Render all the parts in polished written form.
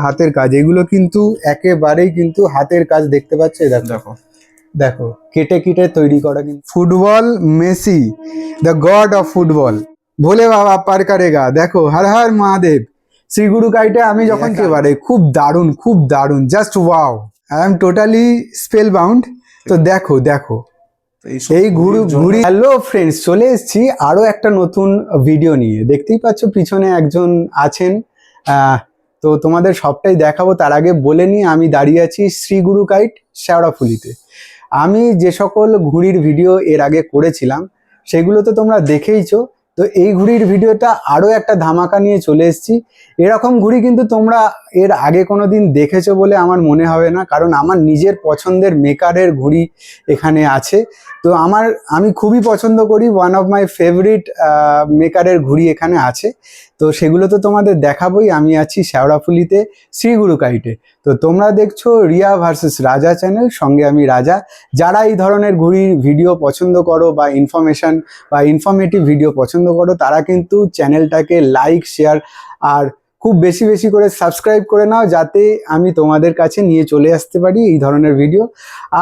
হাতের কাজ, এগুলো কিন্তু একেবারেই কিন্তু হাতের কাজ দেখতে পাচ্ছ। দেখো দেখো কেটে কেটে তৈরি করা। কিন্তু football Messi, the god of football, Bhole Baba পার করেগা। দেখো হর হর মহাদেব। শ্রী গুরু কাইটে আমি যখন একেবারে খুব দারুণ, just wow, I am totally spell bound. তো দেখো দেখো এই ঘুড়ি। হ্যালো ফ্রেন্ডস, চলে এসেছি আরো একটা নতুন ভিডিও নিয়ে। দেখতেই পাচ্ছ পিছনে একজন আছেন, তো তোমাদের সবটাই দেখাবো। তার আগে বলে নিই, আমি দাঁড়িয়ে আছি শ্রী গুরু কাইট শেওড়াফুলিতে। আমি যে সকল ঘুড়ির ভিডিও এর আগে করেছিলাম সেগুলো তো তোমরা দেখেইছো। তো এই ঘুড়ির ভিডিওটা আরো একটা ধামাকা নিয়ে চলে এসেছি। এরকম ঘুড়ি কিন্তু তোমরা এর আগে কোনোদিন দেখেছো বলে আমার মনে হবে না, কারণ আমার নিজের পছন্দের মেকারের ঘুড়ি এখানে আছে। তো আমি খুবই পছন্দ করি, ওয়ান অফ মাই ফেভারিট মেকারের ঘুড়ি এখানে আছে। তো সেগুলো তো তোমাদের দেখাবোই। আমি আছি শেওড়াফুলিতে শ্রী গুরু কাইটে। তো তোমরা দেখছো রিয়া ভার্সেস রাজা চ্যানেল, সঙ্গে আমি রাজা। যারা এই ধরনের ঘুড়ির ভিডিও পছন্দ করো বা ইনফরমেশন বা ইনফরমেটিভ ভিডিও পছন্দ করো, তারা কিন্তু চ্যানেলটাকে লাইক, শেয়ার আর খুব বেশি বেশি করে সাবস্ক্রাইব করে নাও, যাতে আমি তোমাদের কাছে নিয়ে চলে আসতে পারি এই ধরনের ভিডিও।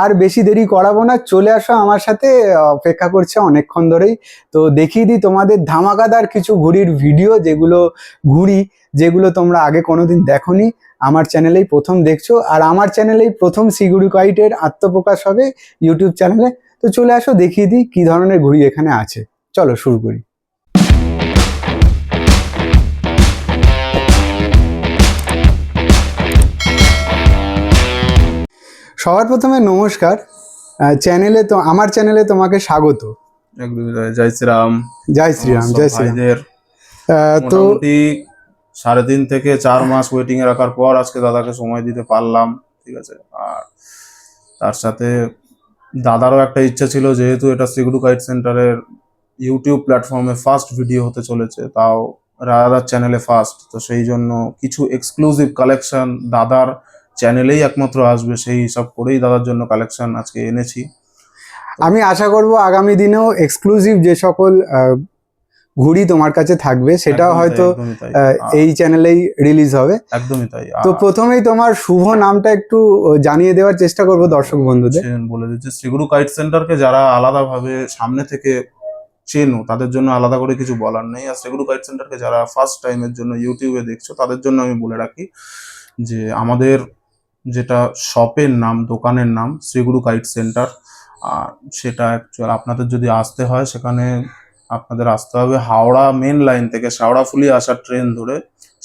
আর বেশি দেরি করাবো না, চলে আসো আমার সাথে, অপেক্ষা করছে অনেকক্ষণ ধরেই। তো দেখিয়ে দিই তোমাদের ধামাকাদার কিছু ঘুড়ির ভিডিও, যেগুলো তোমরা আগে কোনোদিন দেখোনি। আমার চ্যানেলেই প্রথম দেখছো, আর আমার চ্যানেলেই প্রথম শ্রী গুরু কাইটের আত্মপ্রকাশ হবে ইউটিউব চ্যানেলে। তো চলে আসো, দেখিয়ে দিই কি ধরনের ঘুড়ি এখানে আছে। চলো শুরু করি। সবার প্রথমে নমস্কার, আমার চ্যানেলে তোমাকে স্বাগত। একদমই তাই। জয় শ্রীরাম। জয় শ্রীরাম। জয় শ্রীরাম। তো 3.5 থেকে 4 মাস ওয়েটিং এ রাখার পর আজকে দাদাকে সময় দিতে পারলাম, ঠিক আছে। আর তার সাথে দাদারও একটা ইচ্ছা ছিল, যেহেতু এটা শ্রী গুরু কাইট সেন্টারের ইউটিউব প্ল্যাটফর্মে ফার্স্ট ভিডিও হতে চলেছে, তাও দাদার চ্যানেলে ফার্স্ট, তো সেই জন্য কিছু এক্সক্লুসিভ কালেকশন দাদার চ্যানেলেই একমাত্র আসবে, সেই হিসাব করেই দাদার জন্য কালেকশন আজকে এনেছি। আমি আশা করব আগামী দিনেও এক্সক্লুসিভ যে সকল ঘুড়ি তোমার কাছে থাকবে সেটাও হয়তো এই চ্যানেলেই রিলিজ হবে। একদমই তাই। তো প্রথমেই তোমার শুভ নামটা একটু জানিয়ে দেওয়ার চেষ্টা করব দর্শক বন্ধুদের। বলে দিচ্ছি, শ্রী গুরু কাইট সেন্টারকে যারা আলাদাভাবে সামনে থেকে চেনো তাদের জন্য আলাদা করে কিছু বলার নেই। আর শ্রী গুরু কাইট সেন্টারকে যারা ফার্স্ট টাইমের জন্য ইউটিউবে দেখছো তাদের জন্য আমি বলে রাখি যে আমাদের যেটা শপের নাম, দোকানের নাম শ্রী গুরু কাইট সেন্টার, আর সেটা অ্যাকচুয়ালি আপনাদের যদি আসতে হয় সেখানে আপনাদের আসতে হবে হাওড়া মেন লাইন থেকে শেওড়াফুলি আসার ট্রেন ধরে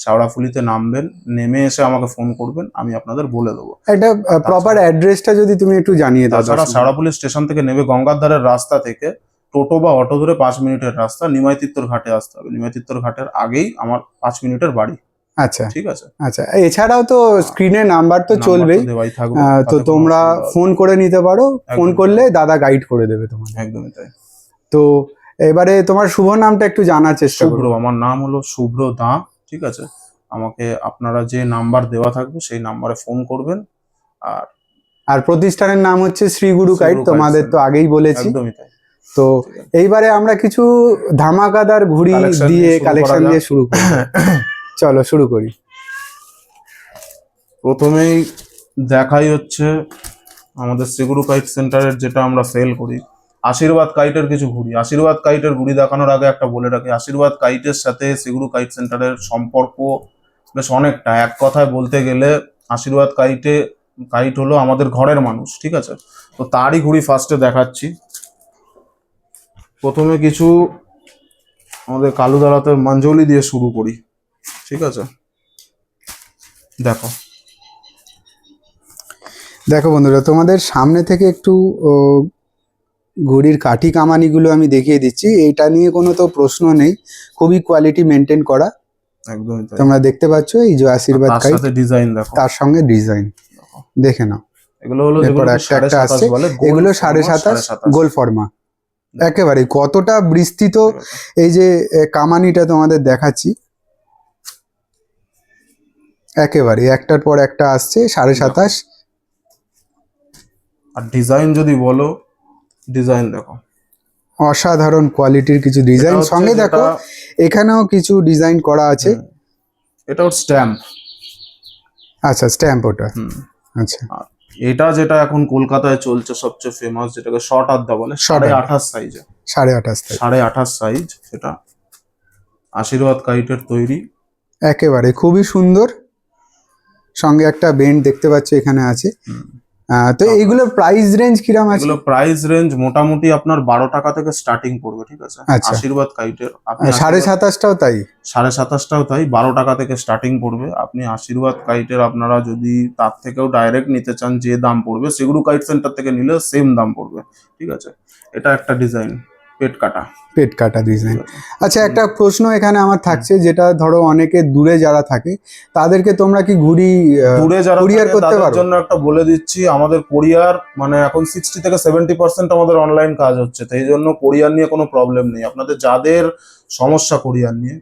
শেওড়াফুলিতে নামবেন, নেমে এসে আমাকে ফোন করবেন, আমি আপনাদের বলে দেবো। এটা প্রপার অ্যাড্রেসটা যদি তুমি একটু জানিয়ে দাও। তাছাড়া শেওড়াফুলি স্টেশন থেকে নেমে গঙ্গার ধারের রাস্তা থেকে টোটো বা অটো ধরে 5 মিনিটের রাস্তা নিমাইতিত্তর ঘাটে আসতে হবে। নিমাইতিত্তর ঘাটের আগেই আমার 5 মিনিটের বাড়ি। আচ্ছা, ঠিক আছে। আচ্ছা, এছাড়াও তো স্ক্রিনে নাম্বার তো চলবেই, তো তোমরা ফোন করে নিতে পারো। ফোন করলে দাদা গাইড করে দেবে তোমাকে। একদমই তাই। তো এবারে তোমার শুভ নামটা একটু জানার চেষ্টা করো। শুভ্র, আমার নাম হলো শুভ্র দা, ঠিক আছে। আমাকে আপনারা যে নাম্বার দেওয়া থাকবে সেই নাম্বারে ফোন করবেন। আর প্রতিষ্ঠানের নাম হচ্ছে শ্রী গুরু কাইট, তোমাদের তো আগেই বলেছি। একদমই তাই। তো এইবারে আমরা কিছু ধামাকাদার ঘুড়ি দিয়ে কালেকশন দিয়ে শুরু করি। চলো শুরু করি। প্রথমেই দেখাই হচ্ছে আমাদের শ্রী গুরু কাইট সেন্টারের যেটা আমরা সেল করি, আশীর্বাদ কাইটের কিছু ঘুড়ি। আশীর্বাদ কাইটের ঘুড়ি দেখানোর আগে একটা বলে রাখি, আশীর্বাদ কাইটের সাথে শ্রী গুরু কাইট সেন্টারের সম্পর্ক বেশ অনেকটা। এক কথায় বলতে গেলে আশীর্বাদ কাইট হলো আমাদের ঘরের মানুষ, ঠিক আছে। তো তারই ঘুড়ি ফার্স্টে দেখাচ্ছি। প্রথমে কিছু আমাদের কালুদারাতে মঞ্জলি দিয়ে শুরু করি, ঠিক আছে। দেখো দেখো বন্ধুরা, তোমাদের সামনে থেকে একটু ঘুড়ির কাঠি কামানিগুলো আমি দেখিয়ে দিচ্ছি। এটা নিয়ে কোনো তো প্রশ্ন নেই, খুবই কোয়ালিটি মেনটেন করা। একদমই তাই। তোমরা দেখতে পাচ্ছ এই যে আশীর্বাদ কাইট, ডিজাইন দেখো, তার সঙ্গে ডিজাইন দেখে নাও। এগুলো হলো একটা আছে, এগুলো 27.5 গোল ফর্মা। একেবারে কতটা বিস্তৃত এই যে কামানিটা তোমাদের দেখাচ্ছি, একেবারে একটার পর একটা আসছে 27.5। আর ডিজাইন যদি বলো, ডিজাইন দেখো, অসাধারণ কোয়ালিটির কিছু ডিজাইন। সঙ্গে দেখো এখানেও কিছু ডিজাইন করা আছে। এটা ওর স্ট্যাম্প, আচ্ছা স্ট্যাম্প ওটা, হুম। আচ্ছা আর এটা যেটা এখন কলকাতায় চলছে সবচেয়ে ফেমাস, যেটাকে শর্ট আড্ডা বলে, 28.5 সাইজে, 28.5 28.5 সাইজ, সেটা আশীর্বাদ কাইটের তৈরি। একেবারে খুবই সুন্দর, সঙ্গে একটা বেন্ড দেখতে পাচ্ছি এখানে আছে। তো এইগুলোর প্রাইস রেঞ্জ কিরকম আছে? এগুলো প্রাইস রেঞ্জ মোটামুটি আপনার 12 টাকা থেকে স্টার্টিং পড়বে, ঠিক আছে? আচ্ছা। আশীর্বাদ কাইটের আপনি 27.5টাও তাই? 27.5টাও তাই, 12 টাকা থেকে স্টার্টিং পড়বে। আপনি আশীর্বাদ কাইটের আপনারা যদি তার থেকেও ডাইরেক্ট নিতে চান, যে দাম পড়বে সেগুলো কাইট সেন্টার থেকে নিলে সেম দাম পড়বে, ঠিক আছে? এটা একটা ডিজাইন পেট কাটা, পেট কাটা ডিজাইন। ঠিক আছে? আচ্ছা একটা প্রশ্ন এখানে আমার থাকছে, যেটা ধরো অনেকে দূরে যারা থাকে তাদেরকে তোমরা কি ঘুড়ি দূরে যারা courier থাকে করতে তাদের পারো? জন্য একটা বলে দিচ্ছি, আমাদের কোরিয়ার মানে এখন 60 থেকে 70% আমাদের অনলাইন কাজ হচ্ছে, তো এই জন্য কোরিয়ার নিয়ে কোনো প্রবলেম নেই। আপনাদের যাদের সমস্যা কোরিয়ার নিয়ে,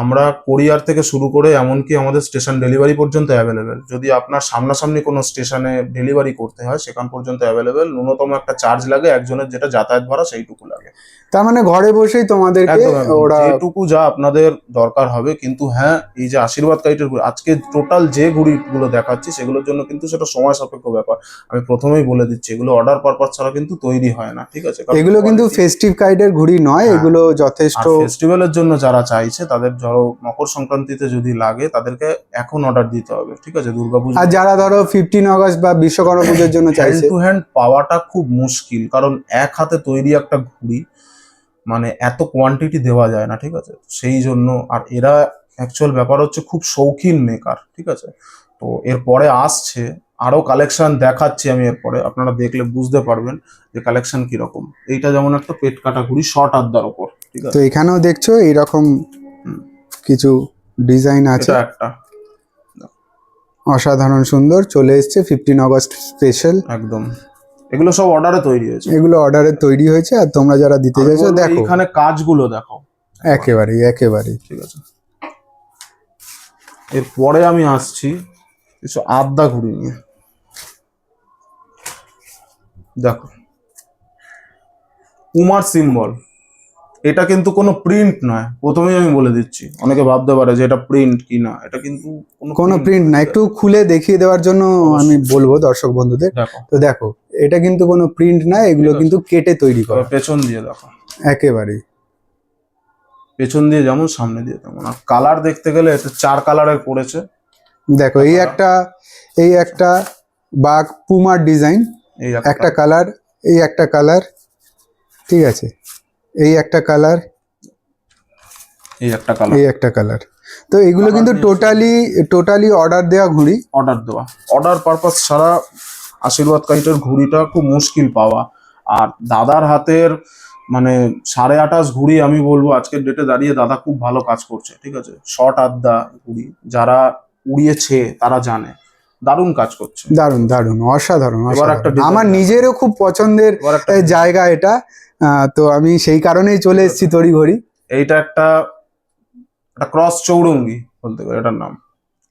আমরা কোরিয়ার থেকে শুরু করে এমনকি আমাদের স্টেশন ডেলিভারি পর্যন্ত অ্যাভেলেবেল। যদি আপনার সামনাসামনি কোনো স্টেশনে ডেলিভারি করতে হয় সেখান পর্যন্ত অ্যাভেলেবেল। ন্যূনতম একটা চার্জ লাগে একজনের, যেটা যাতায়াত ভাড়া সেইটুকু লাগে। তার মানে ঘরে বসেই তোমাদেরকে একদম একদম, ওরা যেটুকু যা আপনাদের দরকার হবে। কিন্তু হ্যাঁ, এই যে আশীর্বাদ কাইটের ঘুড়ি, আজকে টোটাল যে ঘুড়িগুলো দেখাচ্ছি সেগুলোর জন্য কিন্তু সেটা সময় সাপেক্ষ ব্যাপার। আমি প্রথমেই বলে দিচ্ছি, এগুলো অর্ডার পারপাস ছাড়া কিন্তু তৈরি হয় না, ঠিক আছে? কারণ এগুলো কিন্তু quality- ফেস্টিভ কাইটের ঘুড়ি নয়, হ্যাঁ। এগুলো যথেষ্ট। আর ফেস্টিভ্যালের জন্য যারা চাইছে, তাদের ধরো মকর সংক্রান্তিতে যদি লাগে তাদেরকে এখন অর্ডার দিতে হবে, ঠিক আছে? দুর্গাপুজো আর যারা ধরো 15 আগস্ট বা বিশ্বকর্মা পুজোর জন্য হ্যান্ড চাইছে, টু হ্যান্ড পাওয়াটা খুব মুশকিল, কারণ এক হাতে তৈরি একটা ঘুড়ি মানে এত কোয়ান্টিটি দেওয়া যায় না, ঠিক আছে? সেই জন্য। আর এরা অ্যাকচুয়াল ব্যাপার হচ্ছে খুব শৌখিন মেকার, ঠিক আছে? তো এরপরে আসছে আরো কালেকশন দেখাচ্ছি আমি, এরপরে আপনারা দেখলে বুঝতে পারবেন যে কালেকশন কিরকম। এইটা যেমন একটা পেট কাটা ঘুড়ি শর্ট আড্ডার ওপর, ঠিক তো আছে? এখানেও দেখছো এইরকম হুম। কিছু ডিজাইন আছে, এটা একটা অসাধারণ সুন্দর চলে এসছে 15 আগস্ট স্পেশাল। একদম, এগুলো সব অর্ডারে তৈরি হয়েছে। এগুলো অর্ডারে তৈরি হয়েছে, আর তোমরা যারা দিতে আমি চাইছো বলবো দেখো এইখানে কাজগুলো দেখো, একেবারেই একেবারেই। ঠিক আছে? এরপরে আমি আসছি কিছু আদ্যা ঘুড়ি নিয়ে। দেখো, কুমার সিম্বল, এটা কিন্তু কোনো প্রিন্ট নয়, প্রথমেই আমি বলে দিচ্ছি। অনেকে ভাবতে পারে যে এটা প্রিন্ট কি না, এটা কিন্তু কোনো প্রিন্ট না, একটু খুলে দেখিয়ে দেওয়ার জন্য আমি বলবো দর্শক বন্ধুদের। দেখো, তো দেখো এটা কিন্তু কোনো প্রিন্ট না, এগুলো ঠিক আছে। কিন্তু কেটে তৈরি করা, এবার পেছন দিয়ে দেখো, একেবারেই। পেছন দিয়ে যেমন সামনে দিয়ে তেমন। আর কালার দেখতে গেলে এটা 4 কালারের পড়েছে। দেখো এই একটা বাঘ পুমার ডিজাইন, এই একটা কালার, এই একটা কালার, ঠিক আছে, এই একটা কালার, এই একটা কালার, এই একটা কালার। তো এগুলো Colour কিন্তু নিয়ে টোটালি অর্ডার দেওয়া ঘুড়ি। অর্ডার দেওয়া, অর্ডার পারপাস ছাড়া আশীর্বাদ কাইটের ঘুড়িটা খুব মুশকিল পাওয়া। আর দাদার হাতের মানে 28.5 ঘুড়ি, আমি বলবো আজকের ডেটে দাঁড়িয়ে দাদা খুব ভালো কাজ করছে, ঠিক আছে? শর্ট আড্ডা ঘুড়ি যারা উড়িয়েছে তারা জানে, দারুণ কাজ করছে। দারুণ দারুণ, অসাধারণ এবার একটা অসাধারণ। design আমার দেখো। নিজেরও খুব পছন্দের এবার একটা জায়গা এটা, তো আমি সেই কারণেই চলে এসেছি তড়িঘড়ি। এইটা একটা ক্রস চৌরঙ্গি বলতে গেলে এটার নাম,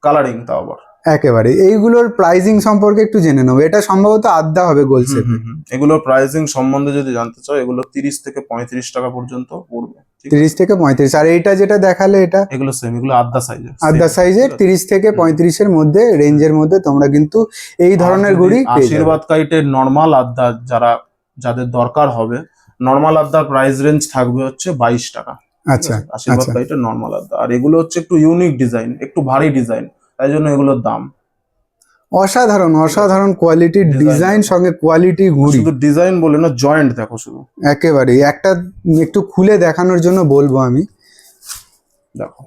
কালারিং তাও আবার। একেবারে এইগুলোর প্রাইজিং সম্পর্কে একটু জেনে নেবো। এটা সম্ভবত আদ্যা হবে গোল শেপ। এগুলোর প্রাইসিং সম্বন্ধে যদি জানতে চাও, এগুলো 30 থেকে 35 টাকা পর্যন্ত পড়বে, ঠিক আছে? 30 থেকে 35। আর এইটা যেটা দেখালে এটা এগুলো সেম, এগুলো আদ্যা সাইজের, আদ্যা সাইজের, 30 থেকে 35-এর মধ্যে রেঞ্জের মধ্যে তোমরা কিন্তু এই ধরনের ঘুড়ি পেয়ে যাবে। আশীর্বাদ কাইটের নরমাল আদ্যা যাদের দরকার হবে, নরমাল আদ্যার প্রাইস রেঞ্জ থাকবে হচ্ছে 22 টাকা। আচ্ছা আশীর্বাদ আচ্ছা, কাইটের নরমাল আদ্যা। আর এগুলো হচ্ছে একটু ইউনিক ডিজাইন, একটু ভারী ডিজাইন, তাই জন্য এগুলোর দাম। অসাধারণ অসাধারণ কোয়ালিটির ডিজাইন, সঙ্গে কোয়ালিটি ঘুড়ি। শুধু ডিজাইন বলে না, জয়েন্ট দেখো শুধু, একেবারে একটা একটু খুলে দেখানোর জন্য বলবো আমি। দেখো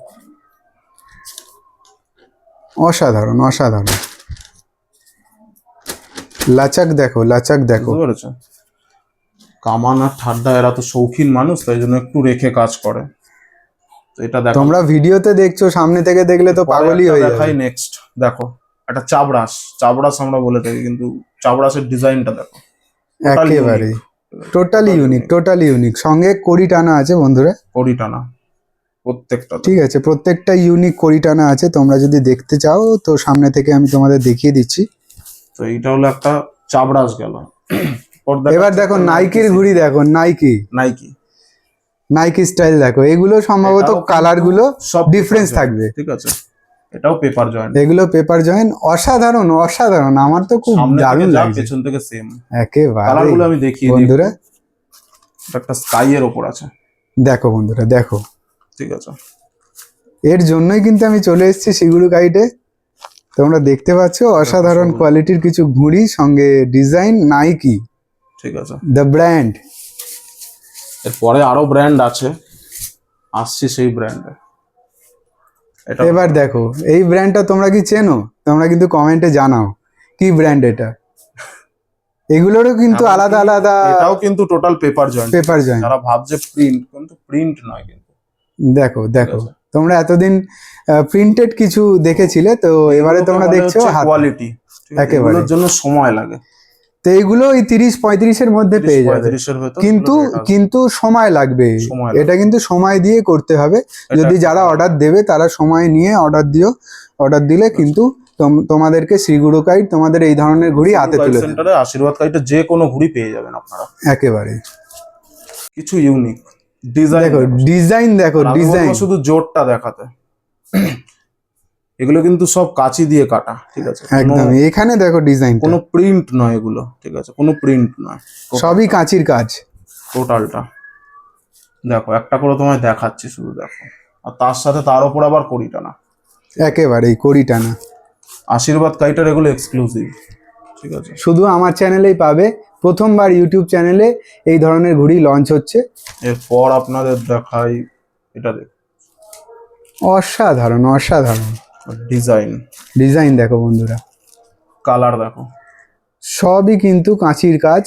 অসাধারণ অসাধারণ, লাচাক দেখো, লাচাক দেখো। বুঝতে পেরেছো? কামান আর ঠাড্ডা এরা তো শৌখিন মানুষ, তাই জন্য একটু রেখে কাজ করে। তো এটা দেখো, তোমরা ভিডিওতে দেখছো, সামনে থেকে দেখলে তো পাগলই হয়ে দেখাই যাবে। নেক্সট। দেখো, একটা চাবড়াস আমরা বলে থাকি, কিন্তু চাবড়াসের ডিজাইনটা দেখো, একেবারে টোটালি ইউনিক, সঙ্গে কড়ি টানা আছে বন্ধুরা, কড়ি টানা প্রত্যেকটা। ঠিক আছে, প্রত্যেকটা ইউনিক কড়ি টানা আছে। তোমরা যদি দেখতে চাও তো সামনে থেকে আমি তোমাদের দেখিয়ে দিচ্ছি। তো এইটা হলো একটা চাবড়াস গেল। এবার দেখো নাইকির ঘুড়ি, দেখো নাইকি স্টাইল দেখো। এগুলো সম্ভবত কালার গুলো সব ডিফারেন্স থাকবে, ঠিক আছে? এটাও পেপার জয়েন্ট, এগুলো পেপার জয়েন্ট, অসাধারণ অসাধারণ, আমার তো খুব সামনে থেকে দারুণ যা লাগছে পেছন থেকে সেম। একেবারে। কালারগুলো আমি দেখিয়ে দিই বন্ধুরা এটা একটা স্কাই এর ওপর আছে, দেখো বন্ধুরা দেখো, ঠিক আছে। এর জন্যই কিন্তু আমি চলে এসেছি সিগুরু কাইটে। তোমরা দেখতে পাচ্ছ অসাধারণ কোয়ালিটির কিছু ঘুড়ি, সঙ্গে ডিজাইন নাইকি, ঠিক আছে। The brand. এরপরে আরো ব্র্যান্ড আছে, আসছি সেই ব্র্যান্ডে। এটা এবার দেখো এই ব্র্যান্ডটা তোমরা কি চেনো? তোমরা কিন্তু কমেন্টে জানাও কি ব্র্যান্ড এটা। এগুলোরও কিন্তু আলাদা আলাদা, এটাও কিন্তু total paper joint. Paper joint. যারা ভাবছে প্রিন্ট, কিন্তু প্রিন্ট নয় কিন্তু। দেখো দেখো, তোমরা এতদিন প্রিন্টেড কিছু দেখেছিলে, তো এবারে তোমরা দেখছো কোয়ালিটি, একেবারে। এগুলোর জন্য সময় লাগে, তো এইগুলো ওই 30-35-এর মধ্যে পেয়ে যাবে, 35-এর ভেতর, কিন্তু সময় লাগবে। সময় এটা কিন্তু সময় দিয়ে করতে হবে। যদি যারা অর্ডার দেবে তারা সময় নিয়ে অর্ডার দিও, অর্ডার দিলে কিন্তু তোমাদেরকে সিগুরু কাইট, তোমাদের এই ধরনের ঘুড়ি হাতে তুলে দেবে। সেন্টারে আশীর্বাদ কাইটে যে কোনো ঘুড়ি পেয়ে যাবেন আপনারা, একেবারে। কিছু ইউনিক ডিজাইন দেখো ডিজাইন, দেখো ডিজাইন, শুধু জোরটা দেখাতে। এগুলো কিন্তু সব কাঁচি দিয়ে কাটা, ঠিক আছে, একদম। এখানে দেখো ডিজাইন, কোনো প্রিন্ট নয় এগুলো, ঠিক আছে, কোনো প্রিন্ট নয়, সবই কাঁচির কাজ টোটালটা। দেখো একটা করে তোমায় দেখাচ্ছি, শুধু দেখো। আর তার সাথে তার উপর আবার কড়ি টানা, একেবারে কড়ি টানা। আশীর্বাদ কাইটার এগুলো এক্সক্লুসিভ, ঠিক আছে, শুধু আমার চ্যানেলেই পাবে। প্রথমবার ইউটিউব চ্যানেলে এই ধরনের ঘুড়ি লঞ্চ হচ্ছে। এরপর আপনাদের দেখাই, এটা দেখ, অসাধারণ অসাধারণ ডিজাইন, ডিজাইন দেখো বন্ধুরা, কালার দেখো, সবই কিন্তু কাঁচির কাজ।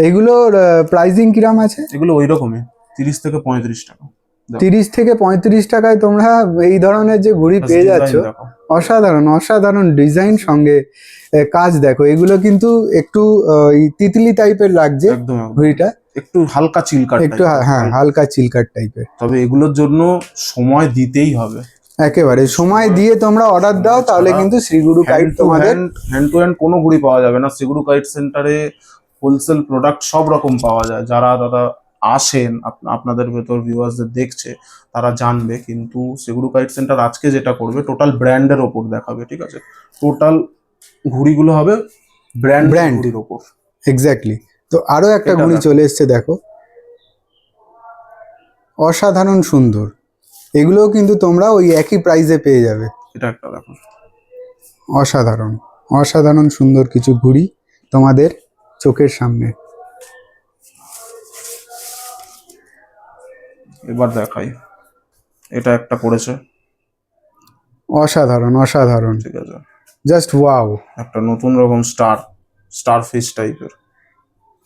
এগুলোর প্রাইসিং কিরাম আছে? এগুলো ওই রকমই 30 থেকে 35 টাকা। 30 থেকে 35 টাকায় তোমরা এই ধরনের যে ঘুড়ি পেয়ে যাচ্ছ, অসাধারণ অসাধারণ ডিজাইন, সঙ্গে কাজ দেখো। এগুলো কিন্তু একটু তিতলি টাইপের লাগছে ঘুড়িটা, একটু হালকা চিলকাট, একটু হ্যাঁ হালকা চিলকাট টাইপের। তবে এগুলোর জন্য সময় দিতেই হবে, একেবারে সময় দিয়ে তোমরা অর্ডার দাও, তাহলে কিন্তু শ্রীগুরু কাইট তোমাদের হ্যান্ড টু হ্যান্ড কোনো ঘুড়ি পাওয়া যাবে না। শ্রীগুরু কাইট সেন্টারে হোলসেল প্রোডাক্ট সব রকম পাওয়া যায়। যারা দাদা আসেন, আপনাদের ভেতর ভিউয়ার্সদের দেখছে, তারা জানবে। কিন্তু শ্রীগুরু কাইট সেন্টার আজকে যেটা করবে, টোটাল ব্র্যান্ডের ওপর দেখাবে, ঠিক আছে, টোটাল ঘুড়িগুলো হবে ব্র্যান্ড ঘুড়ির ওপর। এক্স্যাক্টলি। তো আরো একটা ঘুড়ি চলে এসছে দেখো, অসাধারণ সুন্দর। এগুলোও কিন্তু তোমরা ওই একই প্রাইসে পেয়ে যাবে। এটা একটা দেখো, অসাধারণ অসাধারণ সুন্দর কিছু ঘুড়ি তোমাদের চোখের সামনে। এবার দেখাই, এটা একটা পড়েছে, অসাধারণ অসাধারণ, ঠিক আছে, জাস্ট ওয়াও। একটা নতুন রকম স্টার ফিশ টাইপের,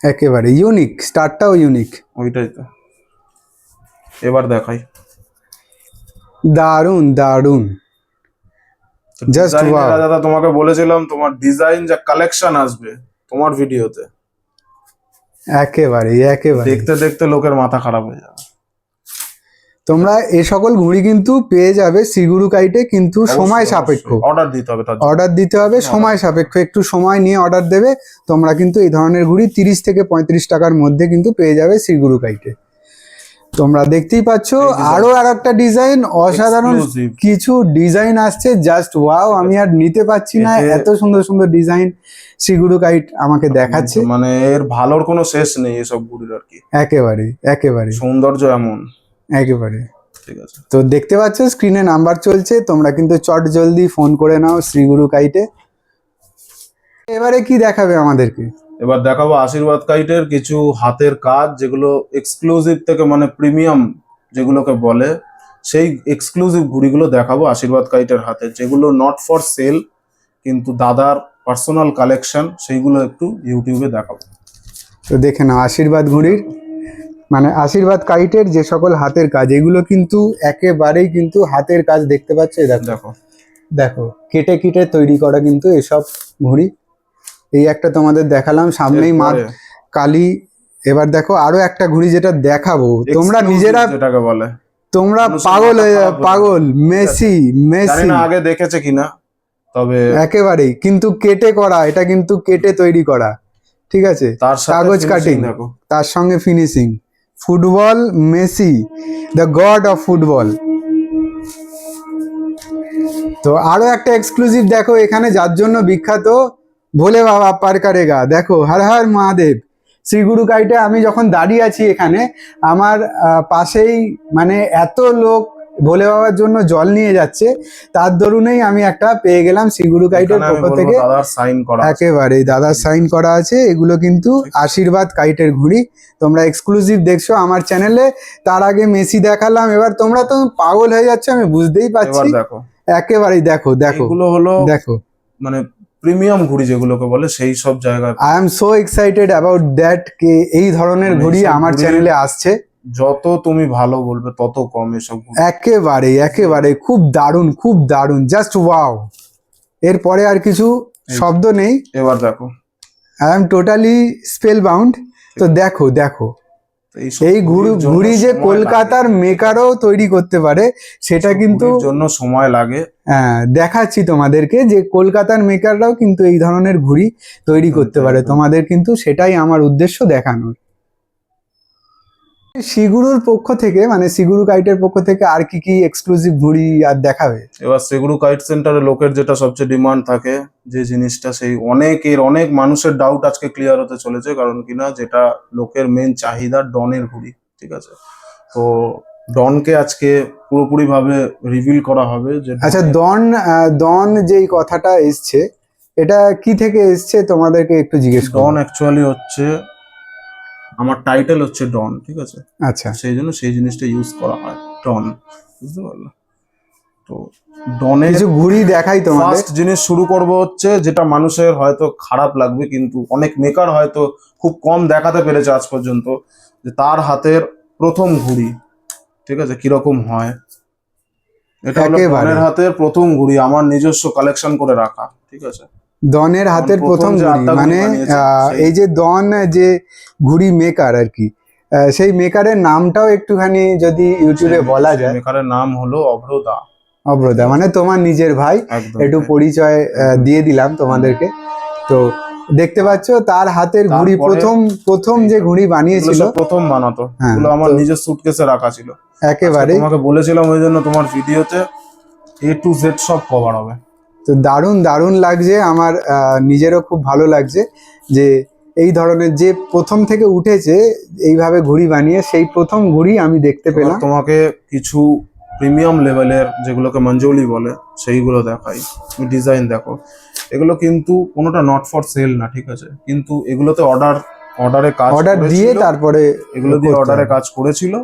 একেবারে ইউনিক, স্টারটাও ইউনিক। ওইটাই তো। এবার দেখাই, দারুন দারুন, জাস্ট ওয়াও। দাদা তোমাকে বলেছিলাম তোমার ডিজাইন যা কালেকশন আসবে তোমার ভিডিওতে, একেবারে একেবারে দেখতে দেখতে লোকের মাথা খারাপ হয়ে যাবে। তোমরা এই সকল ঘুড়ি কিন্তু পেয়ে যাবে শ্রীগুরু কাইটে, কিন্তু সময় সাপেক্ষ। অর্ডার দিতে হবে, অর্ডার দিতে হবে, সময় সাপেক্ষ, একটু সময় নিয়ে অর্ডার দেবে। তোমরা কিন্তু এই ধরনের ঘুড়ি 30 থেকে 35 টাকার মধ্যে কিন্তু পেয়ে যাবে শ্রীগুরু কাইটে। তোমরা দেখতেই পাচ্ছ আরো আর একটা ডিজাইন, অসাধারণ কিছু ডিজাইন আসছে, জাস্ট ওয়াও। আমি আর নিতে পারছি না, এত সুন্দর সুন্দর ডিজাইন শ্রীগুরু কাইট আমাকে দেখাচ্ছে। মানে এর ভালোর কোনো শেষ নেই এসব ঘুড়ির, আর কি একেবারে একেবারে সৌন্দর্য এমন, একেবারে। ঠিক আছে, তো দেখতে পাচ্ছ স্ক্রিনে নাম্বার চলছে, তোমরা কিন্তু চট জলদি ফোন করে নাও শ্রীগুরু কাইটে। এবারে কি দেখাবে আমাদেরকে? এবার দেখাবো আশীর্বাদ কাইটের কিছু হাতের কাজ, যেগুলো এক্সক্লুসিভ থেকে মানে প্রিমিয়াম যেগুলোকে বলে, সেই এক্সক্লুসিভ ঘুড়িগুলো দেখাবো আশীর্বাদ কাইটের হাতে, যেগুলো নট ফর সেল, কিন্তু দাদার পার্সোনাল কালেকশন, সেইগুলো একটু ইউটিউবে দেখাবো। তো দেখে নাও আশীর্বাদ ঘুড়ির, মানে আশীর্বাদ কাইটের যে সকল হাতের কাজ, এগুলো কিন্তু একেবারেই কিন্তু হাতের কাজ দেখতে পাচ্ছ। দেখো দেখো কেটে কেটে তৈরি করা কিন্তু এসব ঘুড়ি। এই একটা তোমাদের দেখালাম, সামনেই মা কালী। এবার দেখো আরো একটা ঘুড়ি যেটা দেখাবো, তোমরা নিজেরা যেটাকে বলে, তোমরা পাগল হয়ে যাবে, পাগল। মেসি মেসি আগে দেখেছে কিনা, তবে একেবারেই কিন্তু কেটে করা, এটা কিন্তু কেটে তৈরি করা, ঠিক আছে, কাগজ কাটিং, তার সঙ্গে finishing. Football Messi, the god of football. তো আরো একটা এক্সক্লুসিভ দেখো এখানে, যার জন্য বিখ্যাত, ভোলে বাবা পার করেগা। দেখো, হর হর মহাদেব। শ্রী গুরু কাইটে আমি যখন দাঁড়িয়ে আছি এখানে, আমার পাশেই মানে এত লোক ভোলে বাবার জন্য জল নিয়ে যাচ্ছে, তার দরুনেই আমি একটা পেয়ে গেলাম শ্রী গুরু কাইটের এখানে আমি পক্ষ বলবো থেকে। দাদার সাইন করা আছে। একেবারে দাদার সাইন করা আছে। এগুলো কিন্তু আশীর্বাদ কাইটের ঘুড়ি, তোমরা এক্সক্লুসিভ দেখছো আমার চ্যানেলে। তার আগে মেসি দেখালাম, এবার তোমরা তো পাগল হয়ে যাচ্ছে, আমি বুঝতেই এবার পারছি। দেখো, একেবারেই দেখো দেখো এগুলো হলো দেখো, মানে প্রিমিয়াম ঘুড়ি যেগুলোকে বলে, সেই সব জায়গায় I am so excited about that, কে এই ধরনের মানে ঘুড়ি এইসব আমার ঘুড়ি চ্যানেলে আসছে। যত তুমি ভালো বলবে তত কম এসব ঘুড়ি। একেবারে একেবারে খুব দারুণ, খুব দারুণ, জাস্ট ওয়াও। এরপরে আর কিছু শব্দ নেই। এবার দেখো, I am totally spell bound. তো দেখো দেখো, এই ঘুড়ি যে কলকাতার মেকারও তৈরি করতে পারে, সেটা কিন্তু জন্য সময় লাগে। দেখাচ্ছি তোমাদেরকে যে কলকাতার মেকাররাও কিন্তু এই ধরনের ঘুড়ি তৈরি করতে পারে। তোমাদের কিন্তু সেটাই আমার উদ্দেশ্য দেখানোর। শ্রীগুরুর পক্ষ থেকে, মানে শ্রীগুরু কাইটের পক্ষ থেকে আর কি কি এক্সক্লুসিভ ঘুড়ি আর দেখাবে? এবার শ্রীগুরু কাইট সেন্টারে লোকের যেটা সবচেয়ে ডিমান্ড থাকে, যে জিনিসটা, সেই অনেক মানুষের ডাউট আজকে ক্লিয়ার হতে চলেছে। কারণ কিনা যেটা লোকের মেন চাহিদা, ডনের ঘুড়ি, ঠিক আছে? তো ডনকে আজকে পুরোপুরি ভাবে রিভিল করা হবে। যে আচ্ছা, ডন যেই কথাটা এসছে, এটা কি থেকে এসছে তোমাদেরকে একটু জিজ্ঞেস করব। ডন অ্যাকচুয়ালি হচ্ছে, আমার টাইটেল হচ্ছে ডন, ঠিক আছে? আচ্ছা, সেই জন্য সেই জিনিসটা ইউজ করা হয়, ডন, বুঝতে পারলে? তো ডনের কিছু ঘুড়ি দেখাই তোমাদের। ফার্স্ট জিনিস শুরু করব হচ্ছে, যেটা মানুষের হয়তো খারাপ লাগবে, কিন্তু অনেক মেকার হয়তো খুব কম দেখাতে পেরেছে আজ পর্যন্ত, যে তার হাতের প্রথম ঘুড়ি, ঠিক আছে, কিরকম হয়। এটা হলো একেবারে ডনের হাতের প্রথম ঘুড়ি, আমার নিজস্ব কালেকশন করে রাখা, ঠিক আছে? ডনের হাতের প্রথম যে ঘুড়ি, আটটা ঘুড়ি মানে বানিয়েছে, এই যে ডন যে ঘুড়ি মেকার আর কি, সেই মেকারের নামটাও একটুখানি যদি ইউটিউবে বলা যায়। মেকারের নাম হলো অভ্রদা। অভ্রদা, মানে তোমার নিজের ভাই। একদম একটু তাই। পরিচয় দিয়ে দিলাম তোমাদেরকে। তো দেখতে পাচ্ছ তার হাতের ঘুড়ি, তারপরে প্রথম যে ঘুড়ি বানিয়েছিল, এগুলো সব প্রথম বানাতো, হ্যাঁ, এগুলো আমার তো নিজের সুটকেসে রাখা ছিল। একেবারে তোমাকে বলেছিলাম ওই জন্য তোমার ভিডিওতে A to Z সব কভার হবে। তো দারুণ দারুণ লাগছে আমার, নিজেরও খুব ভালো লাগছে যে এই ধরনের যে প্রথম থেকে উঠেছে এইভাবে ঘুড়ি বানিয়ে, সেই প্রথম ঘুড়ি আমি দেখতে এবার পেলাম। তোমাকে কিছু প্রিমিয়াম লেভেলের, যেগুলোকে মঞ্জুলি বলে, সেইগুলো দেখাই। ডিজাইন দেখো, এগুলো কিন্তু কোনোটা নট ফর সেল না, ঠিক আছে? কিন্তু এগুলোতে অর্ডারে কাজ অর্ডার দিয়ে করেছিল, তারপরে এগুলো দিয়ে করতে অর্ডারে হবে। কাজ করেছিল,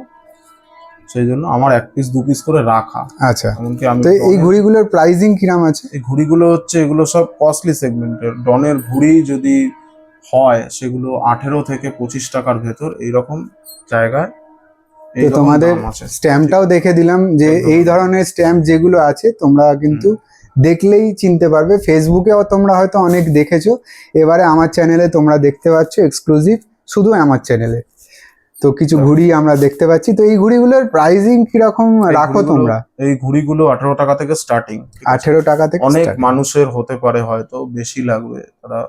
সেই জন্য আমার 1 পিস 2 পিস করে রাখা। আচ্ছা, এমনকি আমি তো এই ঘুড়িগুলোর প্রাইসিং কিরাম আছে? এই ঘুড়িগুলো হচ্ছে, এগুলো সব কস্টলি সেগমেন্টের ডনের ঘুড়ি। যদি হয় সেগুলো 18 থেকে 25 টাকার ভেতর, এইরকম জায়গায় তো তোমাদের স্ট্যাম্পটাও দেখে দিলাম যে একদম। এই ধরনের স্ট্যাম্প যেগুলো আছে তোমরা কিন্তু দেখলেই চিনতে পারবে। ফেসবুকেও তোমরা হয়তো অনেক দেখেছো, এবারে আমার চ্যানেলে তোমরা দেখতে পাচ্ছ এক্সক্লুসিভ, শুধু আমার চ্যানেলে। তো কিছু ঘুড়ি আমরা দেখতে পাচ্ছি। তো এই ঘুড়িগুলোর প্রাইসিং কিরকম রাখো তোমরা? এই ঘুড়িগুলো 18 টাকা থেকে স্টার্টিং। 18 টাকা থেকে অনেক starting। মানুষের হতে পারে হয়তো বেশি লাগবে, তারা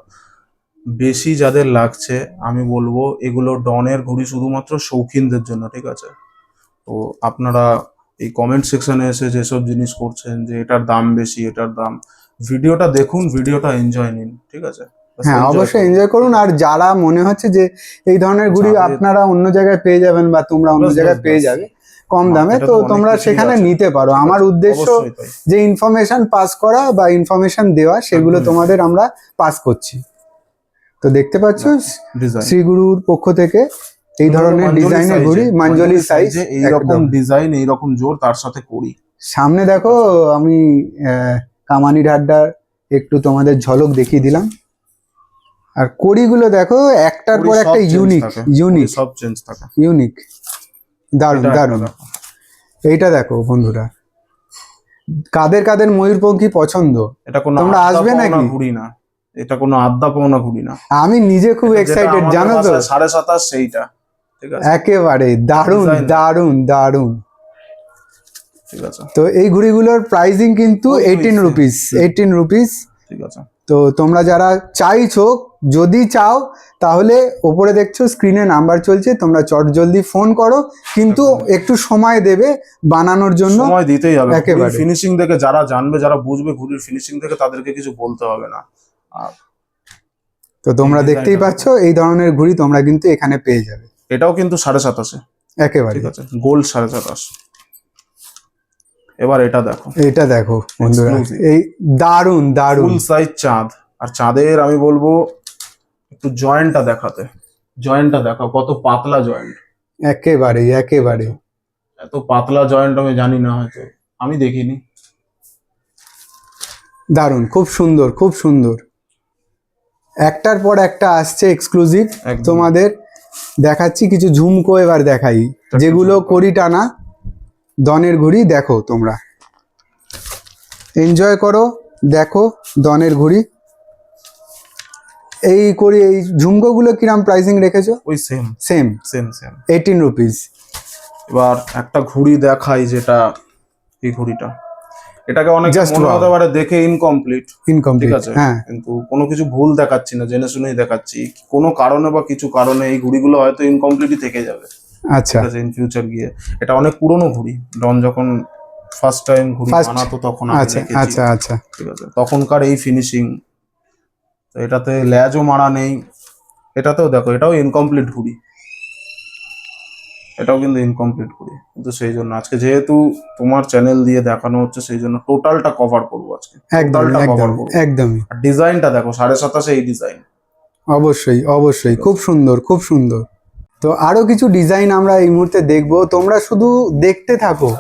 বেশি যাদের লাগছে, আমি বলবো এগুলো ডনের ঘুড়ি শুধুমাত্র শৌখিনদের জন্য, ঠিক আছে? তো আপনারা এই কমেন্ট সেকশনে এসে যেসব জিনিস করছেন, যে এটার দাম বেশি, এটার দাম, ভিডিওটা দেখুন, ভিডিওটা এনজয় নিন, ঠিক আছে? হ্যাঁ, অবশ্যই এনজয় করুন। আর যারা মনে হচ্ছে যে এই ধরনের ঘুড়ি আপনারা অন্য জায়গায় পেয়ে যাবেন বা তোমরা অন্য জায়গায় পেয়ে যাবে কম দামে, তো তোমরা সেখানে নিতে পারো। আমার উদ্দেশ্য যে ইনফরমেশন পাস করা বা ইনফরমেশন দেওয়া, সেগুলো তোমাদের আমরা পাস করছি। তো দেখতে পাচ্ছ শ্রীগুরুর পক্ষ থেকে এই ধরনের ডিজাইনের ঘুড়ি, মঞ্জুলি সাইজ, এইরকম ডিজাইন, এইরকম জোর, তার সাথে করি। সামনে দেখো আমি কামানি ঢাড্ডার একটু তোমাদের ঝলক দেখিয়ে দিলাম। আর কড়িগুলো দেখো একটার পর একটা ইউনিক সব চেঞ্জ থাকে, ইউনিক, দারুণ দারুণ। এইটা দেখো বন্ধুরা, কাদের কাদের ময়ূরপঙ্খী পছন্দ, এটা কোনো তোমরা আসবে নাকি? ঘুড়ি না, এটা কোনো আদ্যা পাওনা ঘুড়ি না। আমি নিজে খুব এক্সাইটেড, জানো তো। 27.5 সেইটা, ঠিক আছে? একেবারে দারুণ দারুণ দারুণ, ঠিক আছে? তো এই ঘুড়িগুলোর প্রাইসিং কিন্তু 18 রুপিস, 18 রুপিস, ঠিক আছে? তো তোমরা যারা চাইছো যদি চাও তাহলে ওপরে দেখছো স্ক্রিনে নাম্বার চলছে, তোমরা চটজলদি ফোন করো, কিন্তু একটু সময় দেবে বানানোর জন্য। সময় দিতেই হবে, একেবারে। ফিনিশিং দেখে যারা জানবে, যারা বুঝবে ঘুড়ির ফিনিশিং দেখে, তাদেরকে কিছু বলতে হবে না। আর তো তোমরা এই দেখতেই ডিজাইনটা পাচ্ছ এই ধরনের ঘুড়ি তোমরা কিন্তু এখানে পেয়ে যাবে। এটাও কিন্তু 27.5, একেবারে। ঠিক আছে, গোল্ড 27.5। এবার এটা দেখো, এটা দেখো বন্ধুরা, Exclusive। এই দারুন দারুন। ফুল সাইজ চাঁদ। আর চাঁদের আমি বলবো একটু জয়েন্টটা দেখাতে, জয়েন্টটা দেখো কত পাতলা জয়েন্ট। একেবারে একেবারে। এত পাতলা জয়েন্ট আমি জানি না, হয়তো আমি দেখিনি। দারুন, খুব সুন্দর খুব সুন্দর। একটার পর একটা আসছে এক্সক্লুসিভ একদম। তোমাদের দেখাচ্ছি। কিছু ঝুমকো এবার দেখাই, যেগুলো ঝুমকো। কড়ি টানা দনের ঘুড়ি। দেখো তোমরা এনজয় করো, দেখো দনের ঘুড়ি। এই করি, এই ঝুমকোগুলো কিরাম প্রাইসিং রেখেছো? ওই same same same same. 18 rupees. এবার একটা ঘুড়ি দেখাই, যেটা এই ঘুড়িটা, এটাকে অনেক Just মনে wow. হতে পারে দেখে ইনকমপ্লিট, ঠিক ইনকমপ্লিট। আছে, হ্যাঁ, কিন্তু কোনো কিছু ভুল দেখাচ্ছি না, জেনে শুনেই দেখাচ্ছি। কোনো কারণে বা কিছু কারণে এই ঘুড়িগুলো হয়তো ইনকমপ্লিটই থেকে যাবে, আচ্ছা। ঠিক আছে, ইন ফিউচার গিয়ে। এটা অনেক পুরনো ঘুড়ি, ডন যখন ফার্স্ট টাইম ঘুড়ি First- বানাতো তখন আমি আচ্ছা দেখেছি, আচ্ছা আচ্ছা। ঠিক আছে, তখনকার এই ফিনিশিং। এটাতে ল্যাজও মারা নেই, এটাতেও দেখো, এটাও ইনকমপ্লিট ঘুড়ি, এটাও কিন্তু ইনকমপ্লিট ঘুড়ি। কিন্তু সেই জন্য আজকে যেহেতু তোমার চ্যানেল দিয়ে দেখানো হচ্ছে, সেই জন্য টোটালটা কভার করবো আজকে, একদমই টোটালটা কভার একদমই করবো। একদমই। আর ডিজাইনটা দেখো, 27.5 এই ডিজাইন। অবশ্যই অবশ্যই, খুব সুন্দর খুব সুন্দর। তো আরো কিছু ডিজাইন আমরা এই মুহূর্তে দেখবো, তোমরা শুধু দেখতে থাকো।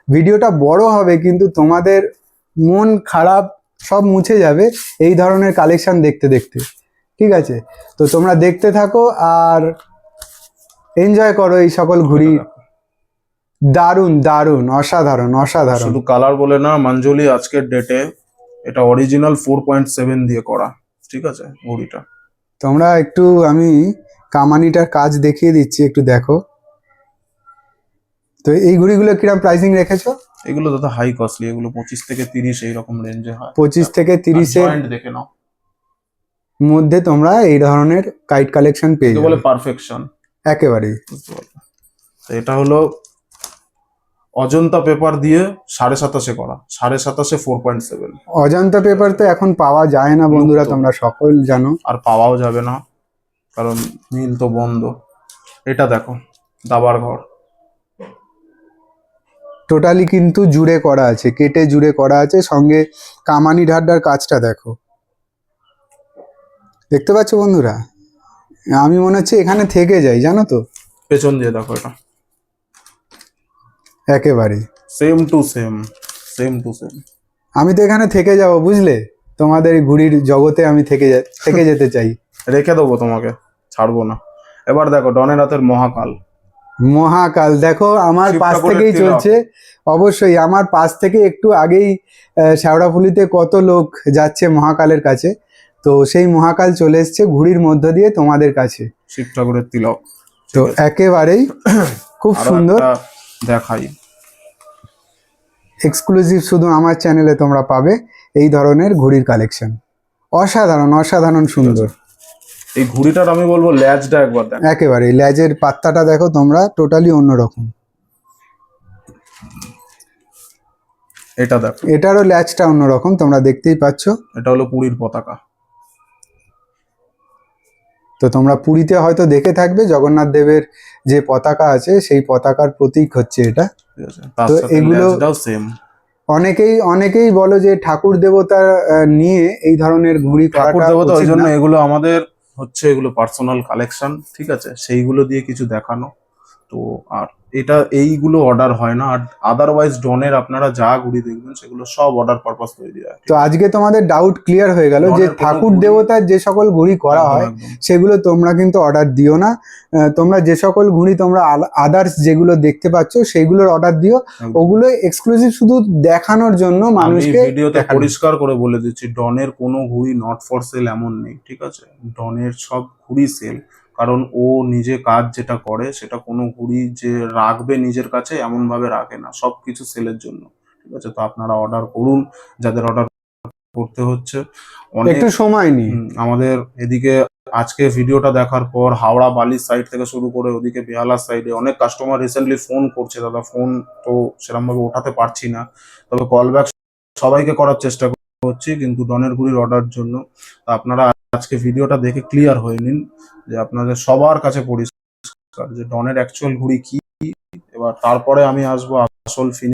ভিডিওটা বড় হবে কিন্তু তোমাদের মন খারাপ সব মুছে যাবে এই ধরনের কালেকশন দেখতে দেখতে, ঠিক আছে? তো তোমরা দেখতে থাকো আর এনজয় করো এই সকল ঘুড়ি। দারুণ দারুণ, অসাধারণ অসাধারণ। শুধু কালার বলে না, মঞ্জুলি আজকের ডেটে এটা অরিজিনাল 4.7 দিয়ে করা, ঠিক আছে ঘুড়িটা। তোমরা একটু, আমি কামানিটার কাজ দেখিয়ে দিচ্ছি, একটু দেখো। তো এই ঘুড়িগুলো কিরকম প্রাইসিং রেখেছো? এগুলো দাদা হাই কস্টলি, এগুলো 25 থেকে 30 এইরকম রেঞ্জে হয়। 25 থেকে 30-এর জয়েন্ট দেখে নাও, মধ্যে তোমরা এই ধরনের কাইট কালেকশন পেয়ে একে বলে যাবে পারফেকশন, একেবারেই। বুঝতে পারলে? তো এটা হলো অজন্তা পেপার দিয়ে 27.5 করা, 27.5 4.7। অজন্তা পেপার তো এখন পাওয়া যায় না বন্ধুরা, লুপ্ত। তোমরা সকল জানো। আর পাওয়াও যাবে না, কারণ মিল তো বন্ধ। এটা দেখো, দাবার ঘর। টোটালি কিন্তু জুড়ে করা আছে, কেটে জুড়ে করা আছে, সঙ্গে কামানি ঢাড্ডার কাজটা দেখো, দেখতে পাচ্ছ বন্ধুরা? আমি মনে হচ্ছে এখানে থেকে যাই, জানো তো। পেছন দিয়ে দেখো, এটা একেবারে same to same, same to same. আমি তো এখানে থেকে যাব, বুঝলে? তোমাদের এই ঘুড়ির জগতে আমি থেকে যেতে চাই। রেখে দেবো তোমাকে, ছাড়বো না। এবার দেখো ডনের হাতের মহাকাল। মহাকাল দেখো, আমার শিব পাশ ঠাকুরের থেকেই তিলক। চলছে। অবশ্যই আমার পাশ থেকে একটু আগেই শ্যাওড়াফুলিতে কত লোক যাচ্ছে মহাকালের কাছে, তো সেই মহাকাল চলে এসছে ঘুড়ির মধ্য দিয়ে তোমাদের কাছে। শিব ঠাকুরের তিলক, তো ঠিক আছে। একেবারেই খুব আরো সুন্দর, একটা দেখাই, এক্সক্লুসিভ শুধু আমার চ্যানেলে তোমরা পাবে এই ধরনের ঘুড়ির কালেকশন। অসাধারণ অসাধারণ সুন্দর। এই ঘুড়িটার আমি বলবো ল্যাজটা একবার দেখ, একেবারে লেজের পাত্তাটা দেখো তোমরা, টোটালি অন্যরকম। এটা দেখো, এটারও ল্যাজটা অন্যরকম, তোমরা দেখতেই পাচ্ছ। এটা হলো পুরীর পতাকা। তো তোমরা পুরীতে হয়তো দেখে থাকবে জগন্নাথ দেবের যে পতাকা আছে, সেই পতাকার প্রতীক হচ্ছে এটা। ঠিক আছে, তার তো সাথে এগুলো ল্যাজটাও সেম। অনেকেই অনেকেই বলো যে ঠাকুর দেবতা নিয়ে এই ধরনের ঘুড়ি ঠাকুর করাটা দেবতা, ওই উচিত জন্য না। এগুলো আমাদের হচ্ছে, এগুলো পার্সোনাল কালেকশন, ঠিক আছে, সেইগুলো দিয়ে কিছু দেখানো। তো আর এটা এইগুলো অর্ডার হয় না। আর আদারওয়াইজ ডনের আপনারা যা ঘুড়ি দেখবেন সেগুলো সব অর্ডার পারপাস তৈরি হয়, ঠিক তো আছে? আজকে তোমাদের ডাউট ক্লিয়ার হয়ে গেল যে ডনের কোনো ঠাকুর ঘুড়ি- দেবতার যে সকল ঘুড়ি করা একদম, হয় একদম। সেগুলো তোমরা কিন্তু অর্ডার দিও না। তোমরা যে সকল ঘুড়ি তোমরা আদার্স যেগুলো দেখতে পাচ্ছ সেগুলোর অর্ডার দিও। একদম। ওগুলো এক্সক্লুসিভ শুধু দেখানোর জন্য আমি মানুষকে ভিডিওতে দেখানো। পরিষ্কার করে বলে দিচ্ছি, ডনের কোনো ঘুড়ি নট ফর সেল এমন নেই, ঠিক আছে? ডনের সব ঘুড়ি সেল, কারণ ও নিজে কাজ যেটা করে সেটা কোনো ঘুড়ি যে রাখবে নিজের কাছে এমন ভাবে রাখে না, সব কিছু সেলের জন্য, ঠিক আছে? তো আপনারা অর্ডার করুন, যাদের অর্ডার করতে হচ্ছে অনেক। একটু সময় নিয়ে। আমাদের এদিকে আজকে ভিডিওটা দেখার পর হাওড়া বালির সাইড থেকে শুরু করে ওদিকে বেহালার সাইডে অনেক কাস্টমার রিসেন্টলি ফোন করছে, দাদা ফোন তো সেরকম ভাবে ওঠাতে পারছি না, তবে কল ব্যাক সবাইকে করার চেষ্টা করছি কিন্তু ডনের গুড়ির অর্ডার জন্য। তা আপনারা আজকে ভিডিওটা দেখে ক্লিয়ার হয়ে নিন যে আপনাদের সবার কাছে পরিষ্কার যে ডনের অ্যাকচুয়াল ঘুড়ি কি। এবার তারপরে আমি আসবো আসল ফিনিশ